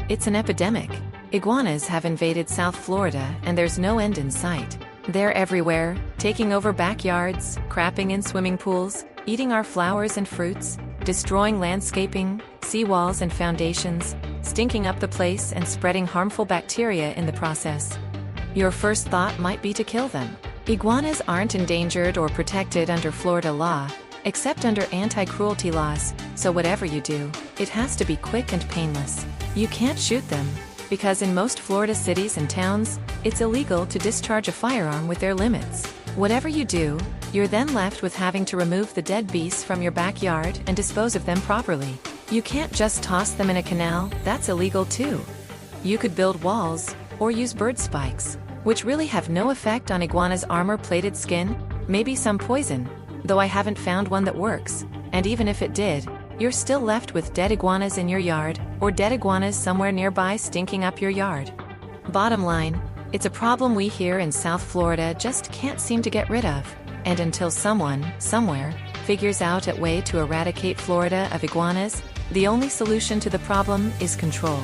It's an epidemic. Iguanas have invaded South Florida and there's no end in sight. They're everywhere, taking over backyards, crapping in swimming pools, eating our flowers and fruits, destroying landscaping, seawalls and foundations, stinking up the place and spreading harmful bacteria in the process. Your first thought might be to kill them. Iguanas aren't endangered or protected under Florida law, except under anti-cruelty laws, so whatever you do, it has to be quick and painless. You can't shoot them, because in most Florida cities and towns, it's illegal to discharge a firearm with their limits. Whatever you do, you're then left with having to remove the dead beasts from your backyard and dispose of them properly. You can't just toss them in a canal, that's illegal too. You could build walls, or use bird spikes, which really have no effect on iguanas' armor-plated skin, maybe some poison, though I haven't found one that works, and even if it did, you're still left with dead iguanas in your yard, or dead iguanas somewhere nearby stinking up your yard. Bottom line, it's a problem we here in South Florida just can't seem to get rid of, and until someone, somewhere, figures out a way to eradicate Florida of iguanas, the only solution to the problem is control.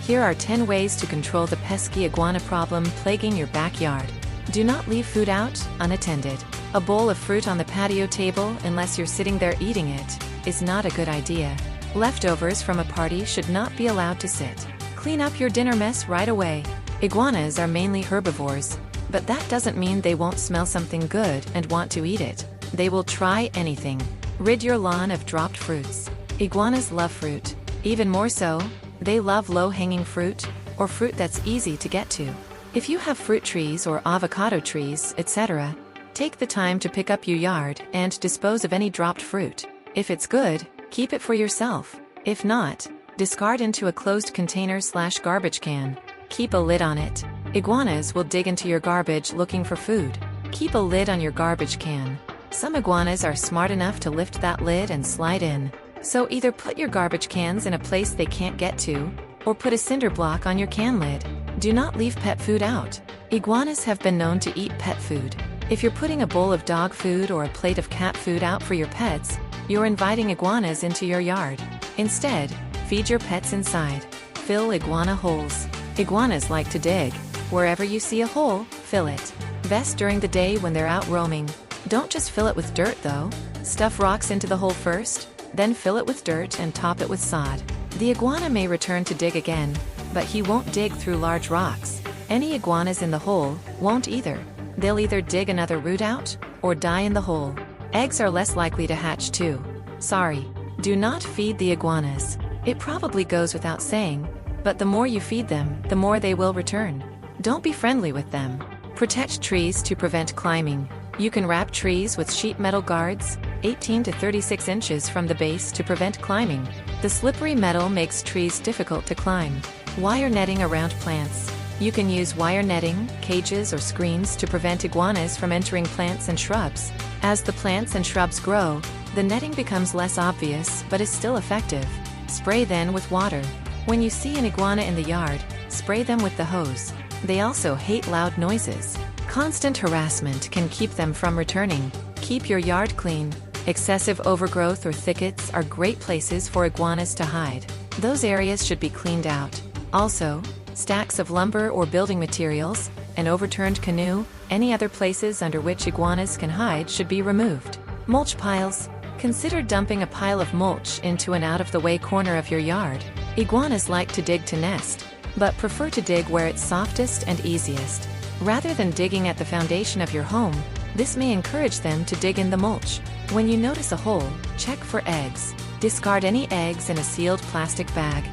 Here are 10 ways to control the pesky iguana problem plaguing your backyard. Do not leave food out, unattended. A bowl of fruit on the patio table, unless you're sitting there eating it, is not a good idea. Leftovers from a party should not be allowed to sit. Clean up your dinner mess right away. Iguanas are mainly herbivores, but that doesn't mean they won't smell something good and want to eat it. They will try anything. Rid your lawn of dropped fruits. Iguanas love fruit. Even more so, they love low-hanging fruit, or fruit that's easy to get to. If you have fruit trees or avocado trees, etc., take the time to pick up your yard and dispose of any dropped fruit. If it's good, keep it for yourself. If not, discard into a closed container/garbage can. Keep a lid on it. Iguanas will dig into your garbage looking for food. Keep a lid on your garbage can. Some iguanas are smart enough to lift that lid and slide in. So either put your garbage cans in a place they can't get to, or put a cinder block on your can lid. Do not leave pet food out. Iguanas have been known to eat pet food. If you're putting a bowl of dog food or a plate of cat food out for your pets, you're inviting iguanas into your yard. Instead, feed your pets inside. Fill iguana holes. Iguanas like to dig. Wherever you see a hole, fill it. Best during the day when they're out roaming. Don't just fill it with dirt though. Stuff rocks into the hole first, then fill it with dirt and top it with sod. The iguana may return to dig again, but he won't dig through large rocks. Any iguanas in the hole won't either. They'll either dig another root out, or die in the hole. Eggs are less likely to hatch too. Sorry, do not feed the iguanas. It probably goes without saying, but the more you feed them, the more they will return. Don't be friendly with them. Protect trees to prevent climbing. You can wrap trees with sheet metal guards, 18 to 36 inches from the base to prevent climbing. The slippery metal makes trees difficult to climb. Wire netting around plants. You can use wire netting, cages or screens to prevent iguanas from entering plants and shrubs. As the plants and shrubs grow, the netting becomes less obvious but is still effective. Spray then with water. When you see an iguana in the yard, spray them with the hose. They also hate loud noises. Constant harassment can keep them from returning. Keep your yard clean. Excessive overgrowth or thickets are great places for iguanas to hide. Those areas should be cleaned out. Also, stacks of lumber or building materials, an overturned canoe, any other places under which iguanas can hide should be removed. Mulch piles. Consider dumping a pile of mulch into an out-of-the-way corner of your yard. Iguanas like to dig to nest, but prefer to dig where it's softest and easiest. Rather than digging at the foundation of your home, this may encourage them to dig in the mulch. When you notice a hole, check for eggs. Discard any eggs in a sealed plastic bag.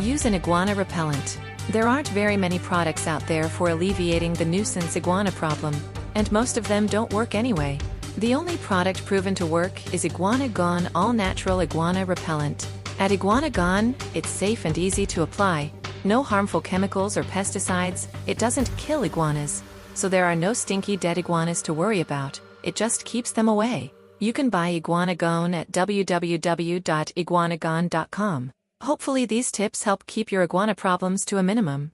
Use an iguana repellent. There aren't very many products out there for alleviating the nuisance iguana problem, and most of them don't work anyway. The only product proven to work is Iguana Gone All-Natural Iguana Repellent. At Iguana Gone, it's safe and easy to apply. No harmful chemicals or pesticides, it doesn't kill iguanas, so there are no stinky dead iguanas to worry about, it just keeps them away. You can buy Iguana Gone at www.iguanagone.com. Hopefully these tips help keep your iguana problems to a minimum.